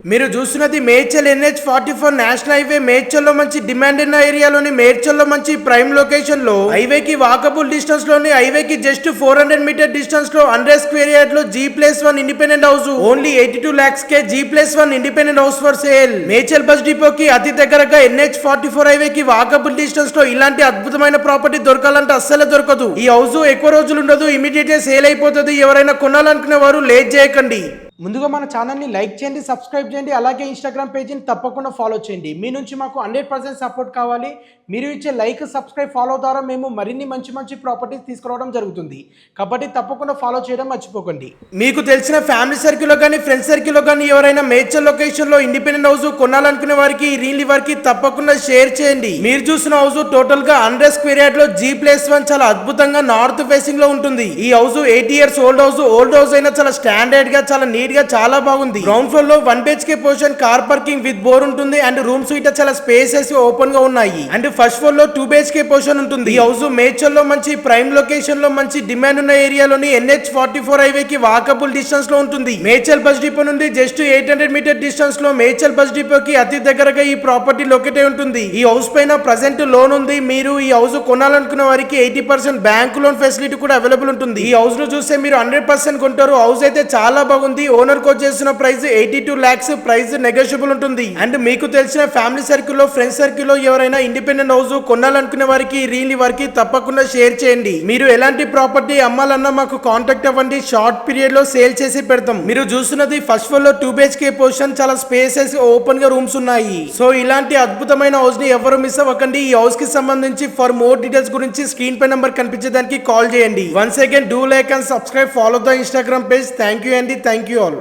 మీరు చూస్తున్నది Medchal NH44 national highway. మేడ్చల్లో మంచి డిమాండ్ ఉన్న ఏరియాలోని మేడ్చల్లో మంచి ప్రైమ్ లొకేషన్ లో హైవేకి వాకబుల్ డిస్టెన్స్ లోని హైవేకి జస్ట్ 400 మీటర్ డిస్టెన్స్ లో 100 స్క్వేర్ యార్డ్ లో G+1 independent house only 82 lakhs కే G+1 independent house for sale. Medchal bus డిపోకి అతి దగ్గరగా NH44 హైవేకి వాకబుల్ డిస్టెన్స్ లో ఇలాంటి అద్భుతమైన ప్రాపర్టీ దొరకాలంటే అస్సలే దొరకదు. ఈ హౌస్ ఎక్కువ రోజులు ఉండదు, ఇమీడియట్ గా సేల్ అయిపోతుంది. ఎవరైనా కొనాలనుకునే వారు లేట్ చేయకండి. ముందుగా మన ఛానల్ని లైక్ చేయండి, సబ్స్క్రైబ్ చేయండి, అలాగే ఇన్స్టాగ్రామ్ పేజీని తప్పకుండా ఫాలో చేయండి. మీ నుంచి మాకు 100% సపోర్ట్ కావాలి. మీరు ఇచ్చే లైక్, సబ్స్క్రైబ్, ఫాలో ద్వారా మేము మరిన్ని మంచి మంచి ప్రాపర్టీస్ తీసుకురావడం జరుగుతుంది. కాబట్టి తప్పకుండా ఫాలో చేయడం మర్చిపోకండి. మీకు తెలిసిన ఫ్యామిలీ సర్కిల్లో కానీ ఫ్రెండ్స్ సర్కిల్లో కానీ ఎవరైనా మేడ్చల్ లొకేషన్లో ఇండిపెండెంట్ హౌస్ కొనాలనుకునే వారికి రీల్ వారికి తప్పకుండా షేర్ చేయండి. మీరు చూసిన హౌస్ టోటల్గా 100 స్క్వేర్ యార్డ్ లో G+1 చాలా అద్భుతంగా నార్త్ ఫేసింగ్ లో ఉంటుంది. ఈ హౌస్ 8 years ఓల్డ్ హౌస్ అయినా చాలా స్టాండర్డ్ గా చాలా నీట్ గా చాలా బాగుంది. గ్రౌండ్ ఫ్లోర్ లో 1 BHK portion car parking with bore ఉంటుంది. అండ్ రూమ్స్ ఇట చాలా స్పేసెస్ ఓపెన్ గా ఉన్నాయి. అండ్ ఫస్ట్ ఫ్లోర్ లో 2 BHK పోర్షన్ ఉంటుంది. ఈ హౌస్ మేడ్చల్ లో మంచి ప్రైమ్ లొకేషన్ లో మంచి డిమాండ్ ఉన్న ఏరియాలోని NH44 హైవే కి వాకబుల్ డిస్టెన్స్ లో ఉంటుంది. మేడ్చల్ బస్ డిపో నుండి జస్ట్ 800 మీటర్ డిస్టెన్స్ లో మేడ్చల్ బస్ డిపోకి అతి దగ్గరగా ఈ ప్రాపర్టీ లొకేట్ అయి ఉంటుంది. ఈ హౌస్ పైన ప్రెసెంట్ లోన్ ఉంది. మీరు ఈ హౌస్ కొనాలనుకున్న వారికి 80% బ్యాంక్ లోన్ ఫెసిలిటీ కూడా అవైలబుల్ ఉంటుంది. ఈ హౌస్ ను చూస్తే మీరు 100% కొంటారు. హౌస్ అయితే చాలా బాగుంది. ఓనర్ కోట్ చేసిన ప్రైస్ 82 lakhs. ప్రైస్ నెగోషియబుల్ ఉంటుంది. అండ్ మీకు తెలిసిన ఫ్యామిలీ సర్కిల్ లో ఫ్రెండ్స్ సర్కిల్ లో ఎవరైనా ఇండిపెండెంట్ హౌస్ కొనాలనుకునే వారికి రీల్ వారికి తప్పకుండా షేర్ చేయండి. మీరు ఎలాంటి ప్రాపర్టీ అమ్మాలన్నా మాకు కాంటాక్ట్ అవ్వండి. షార్ట్ పీరియడ్ లో సేల్ చేసి పెడతాం. మీరు చూస్తున్నది ఫస్ట్ ఫ్లోర్ లో 2 BHK పోర్షన్ చాలా స్పేసెస్ ఓపెన్ గా రూమ్స్ ఉన్నాయి. సో ఇలాంటి అద్భుతమైన హౌస్ ని ఎవరు మిస్ అవ్వకండి. ఈ హౌస్ కి సంబంధించి ఫర్ మోర్ డీటెయిల్స్ గురించి స్క్రీన్ పై నంబర్ కనిపించేదానికి కాల్ చేయండి. Once again do like and subscribe, follow the Instagram page. Thank you అండి, థ్యాంక్ యూ ఆల్.